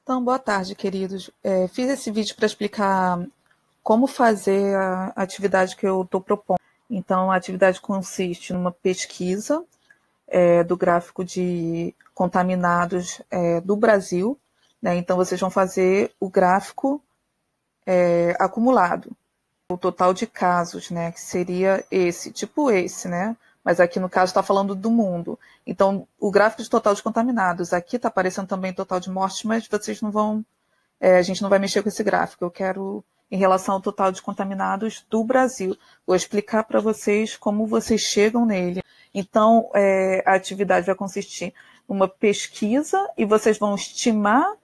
Então, boa tarde, queridos. Fiz esse vídeo para explicar como fazer a atividade que eu estou propondo. Então, a atividade consiste numa pesquisa do gráfico de contaminados do Brasil, né? Então, vocês vão fazer o gráfico acumulado, o total de casos, né? Que seria tipo esse, né? Mas aqui no caso está falando do mundo. Então, o gráfico de total de contaminados, aqui está aparecendo também total de mortes, mas vocês não vão, a gente não vai mexer com esse gráfico. Eu quero em relação ao total de contaminados do Brasil. Vou explicar para vocês como vocês chegam nele. Então, a atividade vai consistir numa pesquisa e vocês vão estimar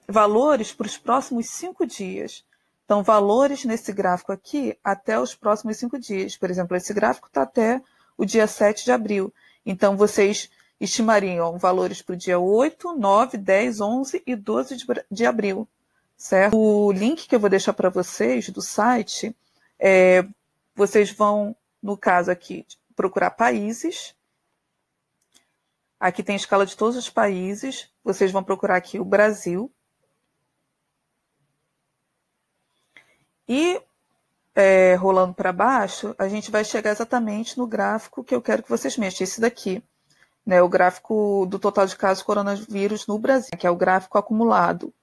valores para os próximos 5 dias. Então, valores nesse gráfico aqui até os próximos 5 dias. Por exemplo, esse gráfico está até o dia 7 de abril. Então, vocês estimariam valores para o dia 8, 9, 10, 11 e 12 de abril. Certo? O link que eu vou deixar para vocês do site, vocês vão, no caso aqui, procurar países. Aqui tem a escala de todos os países. Vocês vão procurar aqui o Brasil. E rolando para baixo, a gente vai chegar exatamente no gráfico que eu quero que vocês mexam. Esse daqui, né, o gráfico do total de casos de coronavírus no Brasil, que é o gráfico acumulado,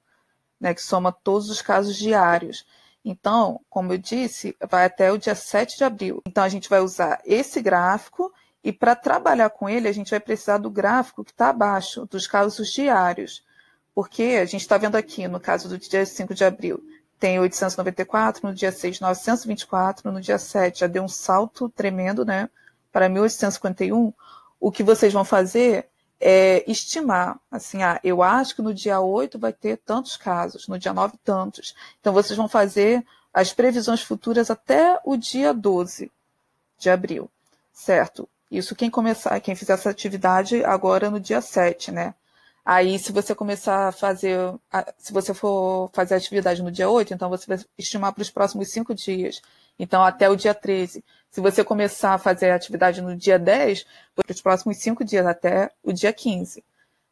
né, que soma todos os casos diários. Então, como eu disse, vai até o dia 7 de abril. Então, a gente vai usar esse gráfico e para trabalhar com ele, a gente vai precisar do gráfico que está abaixo, dos casos diários. Porque a gente está vendo aqui, no caso do dia 5 de abril, tem 894, no dia 6, 924, no dia 7 já deu um salto tremendo, né, para 1851. O que vocês vão fazer é estimar, assim, eu acho que no dia 8 vai ter tantos casos, no dia 9 tantos. Então, vocês vão fazer as previsões futuras até o dia 12 de abril, certo? Isso quem fizer essa atividade agora no dia 7, né? Aí, se você começar a fazer, se você for fazer a atividade no dia 8, então você vai estimar para os próximos 5 dias. Então, até o dia 13. Se você começar a fazer a atividade no dia 10, para os próximos 5 dias, até o dia 15.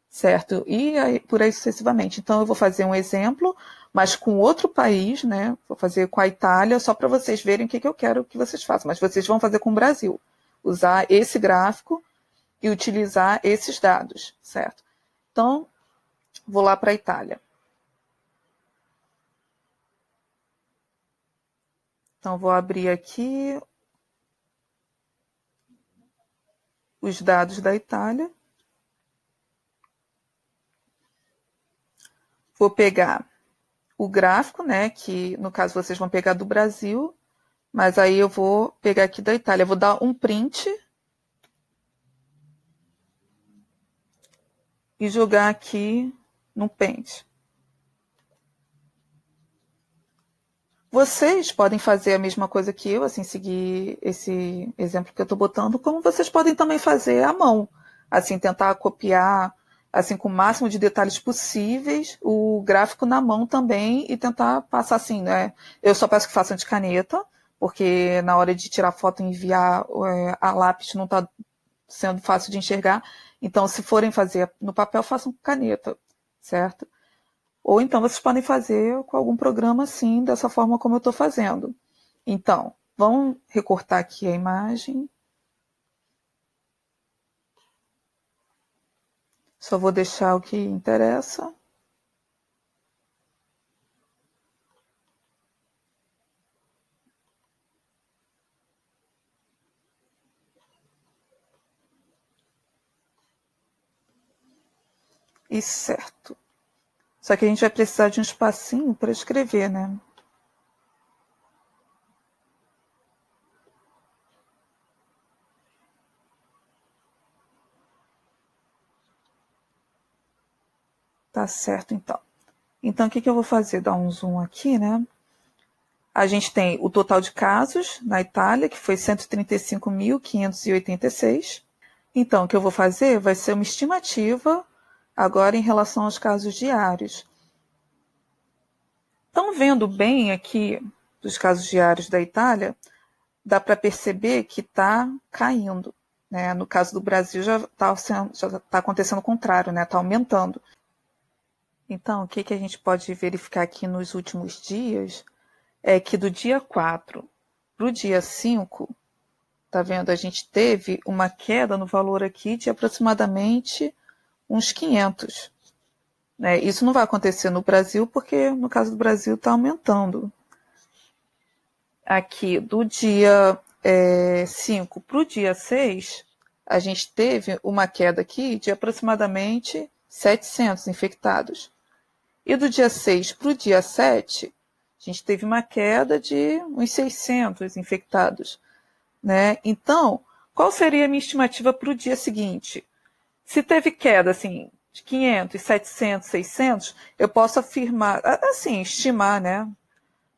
Certo? E aí, por aí sucessivamente. Então, eu vou fazer um exemplo, mas com outro país, né? Vou fazer com a Itália, só para vocês verem o que eu quero que vocês façam. Mas vocês vão fazer com o Brasil. Usar esse gráfico e utilizar esses dados, certo? Então, vou lá para a Itália. Então, vou abrir aqui os dados da Itália. Vou pegar o gráfico, né, que no caso vocês vão pegar do Brasil, mas aí eu vou pegar aqui da Itália. Vou dar um print e jogar aqui no Paint. Vocês podem fazer a mesma coisa que eu, assim, seguir esse exemplo que eu estou botando, como vocês podem também fazer à mão, assim, tentar copiar, assim, com o máximo de detalhes possíveis, o gráfico na mão também e tentar passar assim, né? Eu só peço que façam de caneta, porque na hora de tirar foto e enviar a lápis não está sendo fácil de enxergar. Então, se forem fazer no papel, façam com caneta, certo? Ou então vocês podem fazer com algum programa assim, dessa forma como eu estou fazendo. Então, vamos recortar aqui a imagem. Só vou deixar o que interessa. E certo. Só que a gente vai precisar de um espacinho para escrever, né? Tá certo, então. Então, o que eu vou fazer? Dar um zoom aqui, né? A gente tem o total de casos na Itália, que foi 135.586. Então, o que eu vou fazer vai ser uma estimativa agora em relação aos casos diários. Estão vendo bem aqui dos casos diários da Itália, dá para perceber que está caindo, né? No caso do Brasil já está acontecendo o contrário, né? Está aumentando. Então, o que a gente pode verificar aqui nos últimos dias é que do dia 4 para o dia 5, tá vendo? A gente teve uma queda no valor aqui de aproximadamente uns 500. Né? Isso não vai acontecer no Brasil, porque no caso do Brasil está aumentando. Aqui, do dia 5 para o dia 6, a gente teve uma queda aqui de aproximadamente 700 infectados. E do dia 6 para o dia 7, a gente teve uma queda de uns 600 infectados. Né? Então, qual seria a minha estimativa para o dia seguinte? Se teve queda assim, de 500, 700, 600, eu posso afirmar, assim, estimar, né?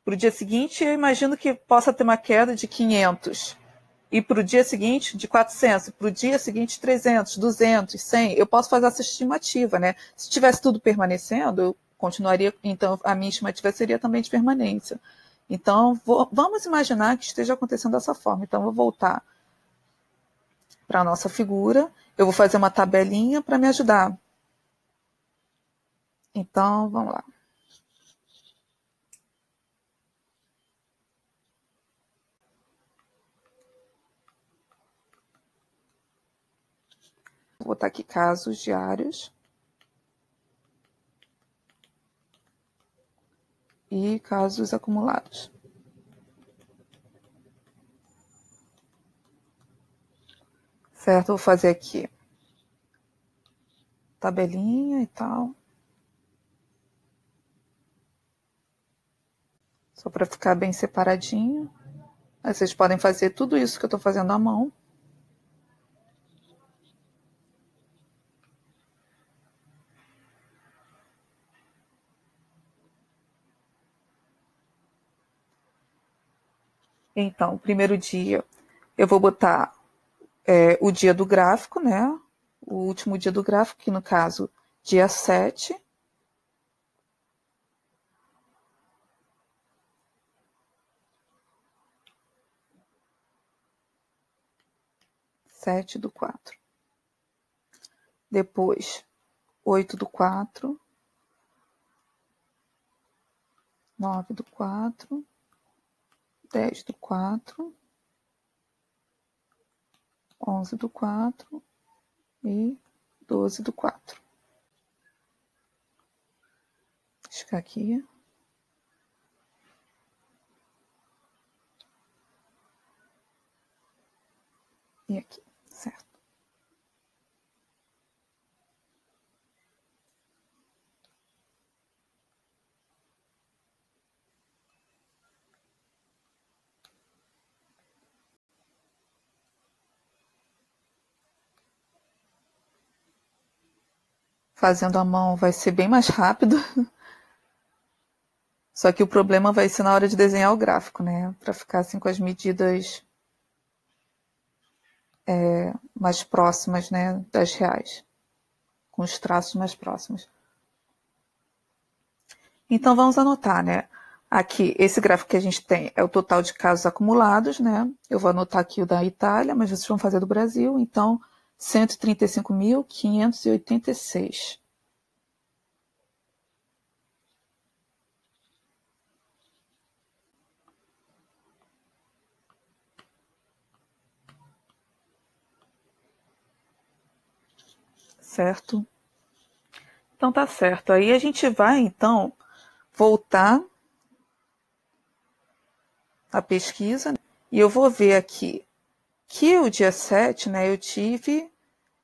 Para o dia seguinte, eu imagino que possa ter uma queda de 500. E para o dia seguinte, de 400. Para o dia seguinte, 300, 200, 100. Eu posso fazer essa estimativa, né? Se tivesse tudo permanecendo, eu continuaria. Então, a minha estimativa seria também de permanência. Então, vamos imaginar que esteja acontecendo dessa forma. Então, eu vou voltar para a nossa figura. Eu vou fazer uma tabelinha para me ajudar. Então, vamos lá. Vou botar aqui casos diários. E casos acumulados. Certo? Vou fazer aqui tabelinha e tal. Só para ficar bem separadinho. Aí vocês podem fazer tudo isso que eu estou fazendo à mão. Então, primeiro dia, eu vou botar o dia do gráfico, né? O último dia do gráfico, que no caso, dia 7. Sete do 4. Depois, 8 do 4. 9 do 4. 10 do 4. 11 do 4 e 12 do 4. Deixa eu ficar aqui. E aqui, certo. Fazendo à mão vai ser bem mais rápido. Só que o problema vai ser na hora de desenhar o gráfico, né? Para ficar assim com as medidas mais próximas, né, das reais. Com os traços mais próximos. Então vamos anotar, né? Aqui, esse gráfico que a gente tem é o total de casos acumulados, né? Eu vou anotar aqui o da Itália, mas vocês vão fazer do Brasil. Então, 135.586. Certo? Então tá certo. Aí a gente vai, então, voltar a pesquisa e eu vou ver aqui que o dia 7, né, eu tive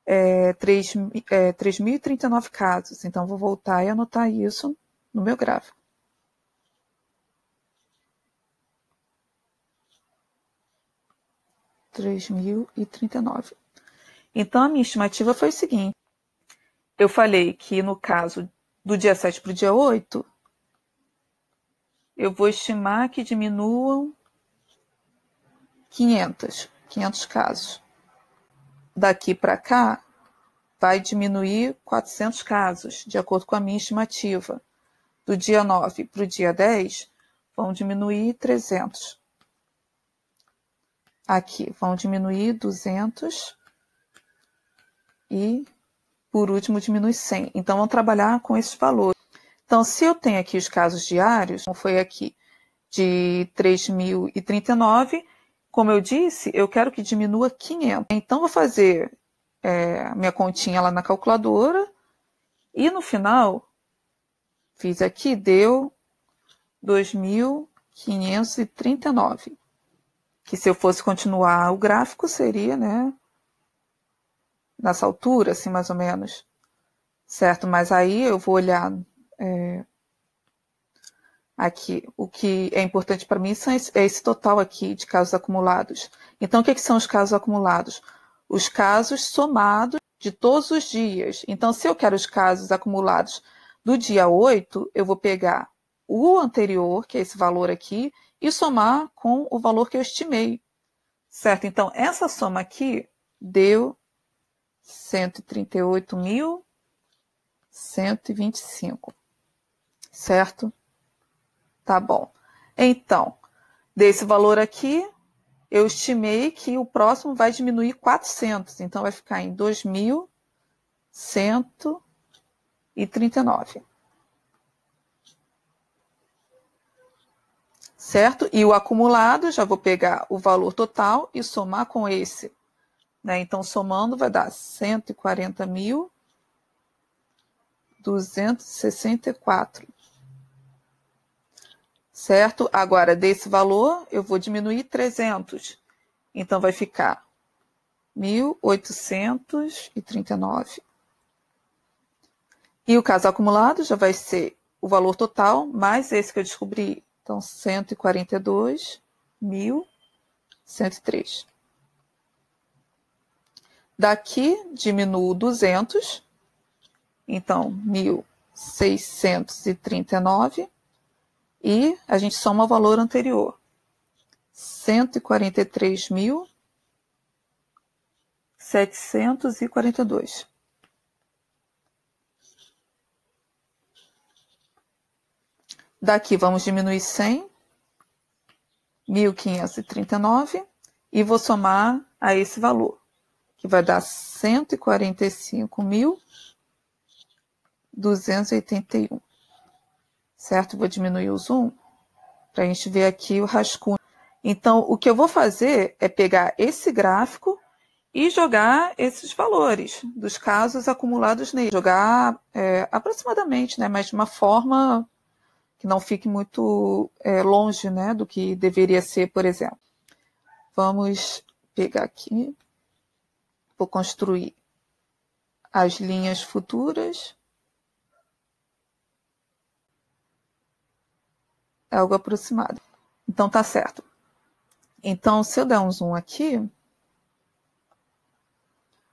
3.039 casos. Então, vou voltar e anotar isso no meu gráfico. 3.039. Então, a minha estimativa foi o seguinte. Eu falei que no caso do dia 7 para o dia 8, eu vou estimar que diminuam 500 casos. Daqui para cá, vai diminuir 400 casos, de acordo com a minha estimativa. Do dia 9 para o dia 10, vão diminuir 300. Aqui, vão diminuir 200 e, por último, diminui 100. Então, vamos trabalhar com esses valores. Então, se eu tenho aqui os casos diários, como foi aqui, de 3.039, como eu disse, eu quero que diminua 500. Então, vou fazer minha continha lá na calculadora e no final, fiz aqui, deu 2.539. Que se eu fosse continuar o gráfico, seria, né, nessa altura, assim, mais ou menos. Certo? Mas aí eu vou olhar aqui. O que é importante para mim é esse total aqui de casos acumulados. Então, o que são os casos acumulados? Os casos somados de todos os dias. Então, se eu quero os casos acumulados do dia 8, eu vou pegar o anterior, que é esse valor aqui, e somar com o valor que eu estimei. Certo? Então, essa soma aqui deu 138.125. Certo? Tá bom. Então, desse valor aqui, eu estimei que o próximo vai diminuir 400. Então, vai ficar em 2.139. Certo? E o acumulado, já vou pegar o valor total e somar com esse. Né? Então, somando, vai dar 140.264. Certo? Agora, desse valor, eu vou diminuir 300. Então, vai ficar 1.839. E o caso acumulado já vai ser o valor total mais esse que eu descobri. Então, 142.103. Daqui, diminuo 200. Então, 1.639. E a gente soma o valor anterior. 143.742. Daqui vamos diminuir 100, 1.539, e vou somar a esse valor, que vai dar 145.281. Certo? Vou diminuir o zoom para a gente ver aqui o rascunho. Então, o que eu vou fazer é pegar esse gráfico e jogar esses valores dos casos acumulados nele. Jogar aproximadamente, né, mas de uma forma que não fique muito longe, né, do que deveria ser, por exemplo. Vamos pegar aqui, vou construir as linhas futuras. É algo aproximado. Então, tá certo. Então, se eu der um zoom aqui,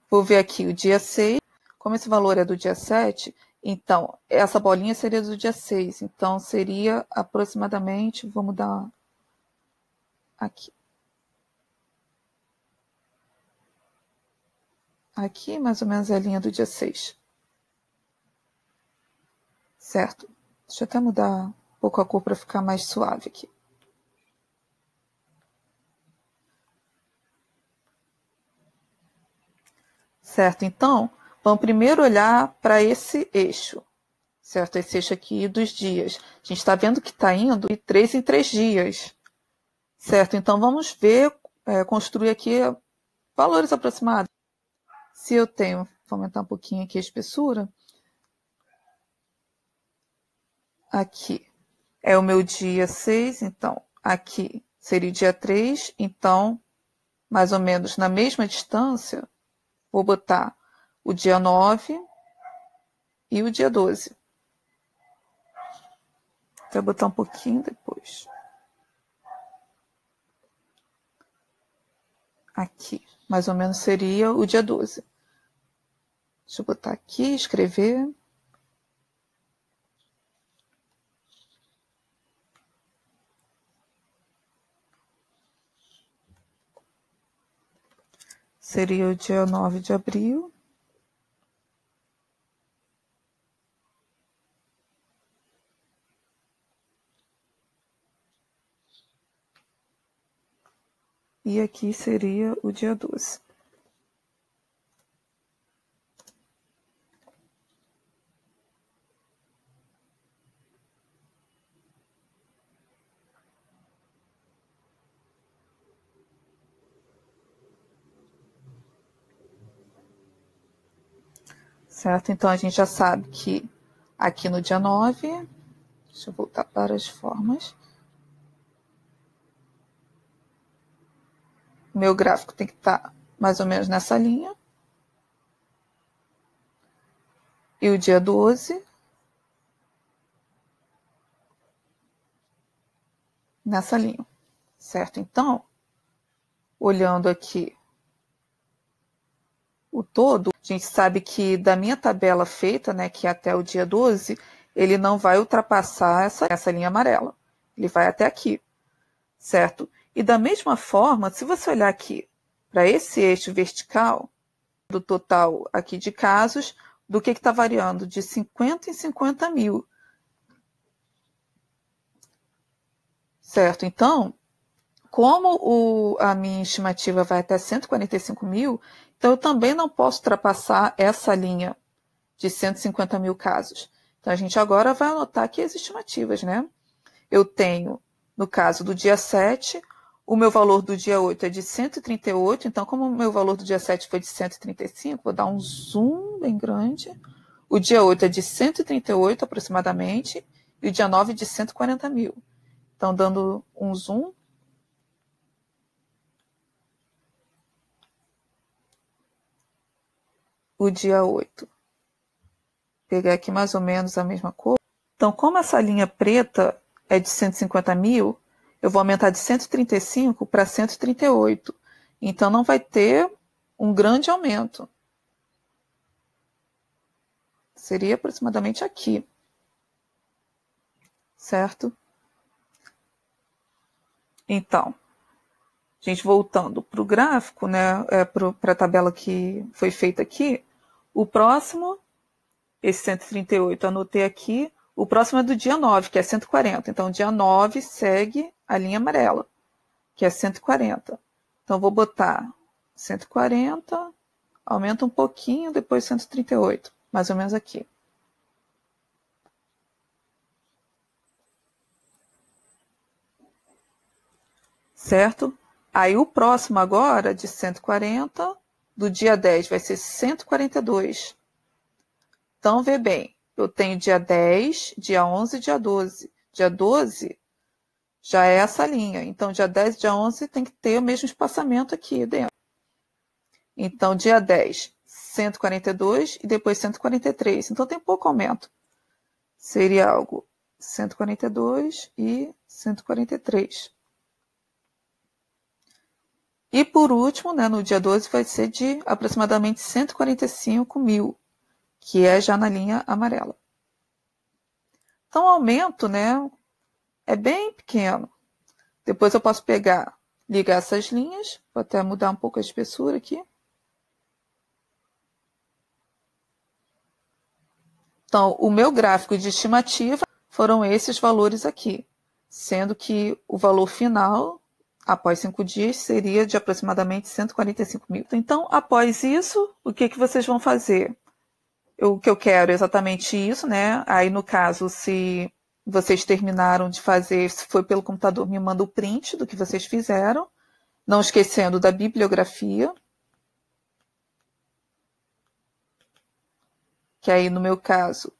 vou ver aqui o dia 6. Como esse valor é do dia 7, então, essa bolinha seria do dia 6. Então, seria aproximadamente, vou mudar aqui. Aqui, mais ou menos, é a linha do dia 6. Certo? Deixa eu até mudar um pouco a cor para ficar mais suave aqui. Certo? Então, vamos primeiro olhar para esse eixo. Certo? Esse eixo aqui dos dias. A gente está vendo que está indo de 3 em 3 dias. Certo? Então, vamos ver, construir aqui valores aproximados. Se eu tenho, vou aumentar um pouquinho aqui a espessura. Aqui é o meu dia 6, então aqui seria o dia 3. Então, mais ou menos na mesma distância, vou botar o dia 9 e o dia 12. Vou botar um pouquinho depois. Aqui, mais ou menos seria o dia 12. Deixa eu botar aqui, escrever. Seria o dia 9 de abril. E aqui seria o dia 12. certo? Então, a gente já sabe que aqui no dia 9, deixa eu voltar para as formas, meu gráfico tem que estar mais ou menos nessa linha. E o dia 12, nessa linha, certo? Então, olhando aqui o todo, a gente sabe que da minha tabela feita, né, que é até o dia 12, ele não vai ultrapassar essa linha amarela. Ele vai até aqui, certo? E da mesma forma, se você olhar aqui para esse eixo vertical do total aqui de casos, do que está variando? De 50 em 50 mil. Certo? Então, como a minha estimativa vai até 145 mil, então eu também não posso ultrapassar essa linha de 150 mil casos. Então, a gente agora vai anotar aqui as estimativas, né? Eu tenho, no caso do dia 7, o meu valor do dia 8 é de 138, então como o meu valor do dia 7 foi de 135, vou dar um zoom bem grande. O dia 8 é de 138 aproximadamente, e o dia 9 de 140 mil. Então, dando um zoom. O dia 8. Pegar aqui mais ou menos a mesma cor. Então, como essa linha preta é de 150 mil, eu vou aumentar de 135 para 138. Então, não vai ter um grande aumento. Seria aproximadamente aqui. Certo? Então, a gente voltando para o gráfico, né, para a tabela que foi feita aqui, o próximo, esse 138, anotei aqui, o próximo é do dia 9, que é 140. Então, o dia 9 segue a linha amarela, que é 140. Então, vou botar 140, aumenta um pouquinho, depois 138, mais ou menos aqui. Certo? Aí, o próximo agora, de 140, do dia 10, vai ser 142. Então, vê bem, eu tenho dia 10, dia 11 e dia 12. Dia 12 já é essa linha. Então, dia 10 e dia 11 tem que ter o mesmo espaçamento aqui dentro. Então, dia 10, 142 e depois 143. Então, tem pouco aumento. Seria algo 142 e 143. E, por último, né, no dia 12 vai ser de aproximadamente 145 mil, que é já na linha amarela. Então, o aumento, né, é bem pequeno. Depois eu posso pegar, ligar essas linhas, vou até mudar um pouco a espessura aqui. Então, o meu gráfico de estimativa foram esses valores aqui, sendo que o valor final, após 5 dias, seria de aproximadamente 145 mil. Então, após isso, o que vocês vão fazer? O que eu quero é exatamente isso, né? Aí, no caso, se vocês terminaram de fazer, se foi pelo computador, me manda o print do que vocês fizeram, não esquecendo da bibliografia, que aí no meu caso,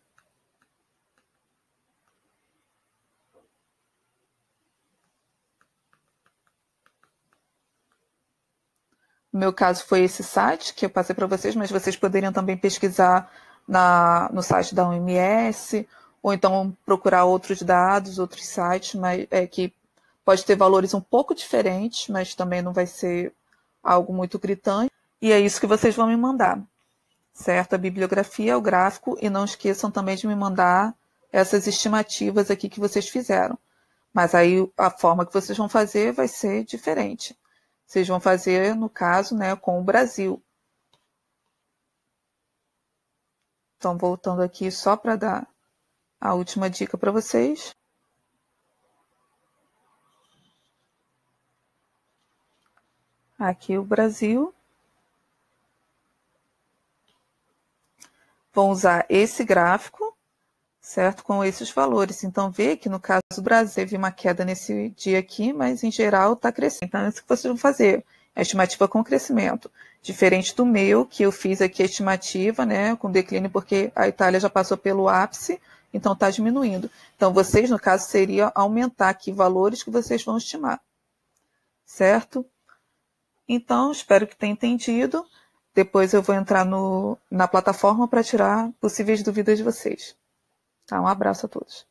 foi esse site que eu passei para vocês, mas vocês poderiam também pesquisar no site da OMS, ou então procurar outros dados, outros sites, mas que pode ter valores um pouco diferentes, mas também não vai ser algo muito gritante. E é isso que vocês vão me mandar, certo? A bibliografia, o gráfico, e não esqueçam também de me mandar essas estimativas aqui que vocês fizeram. Mas aí a forma que vocês vão fazer vai ser diferente. Vocês vão fazer, no caso, né, com o Brasil. Então, voltando aqui só para dar a última dica para vocês. Aqui o Brasil. Vão usar esse gráfico, certo? Com esses valores. Então, vê que no caso do Brasil teve uma queda nesse dia aqui, mas em geral está crescendo. Então, é isso que vocês vão fazer. A estimativa com crescimento. Diferente do meu, que eu fiz aqui a estimativa, né, com declínio, porque a Itália já passou pelo ápice, então está diminuindo. Então, vocês, no caso, seria aumentar aqui valores que vocês vão estimar. Certo? Então, espero que tenha entendido. Depois eu vou entrar na plataforma para tirar possíveis dúvidas de vocês. Tá? Um abraço a todos.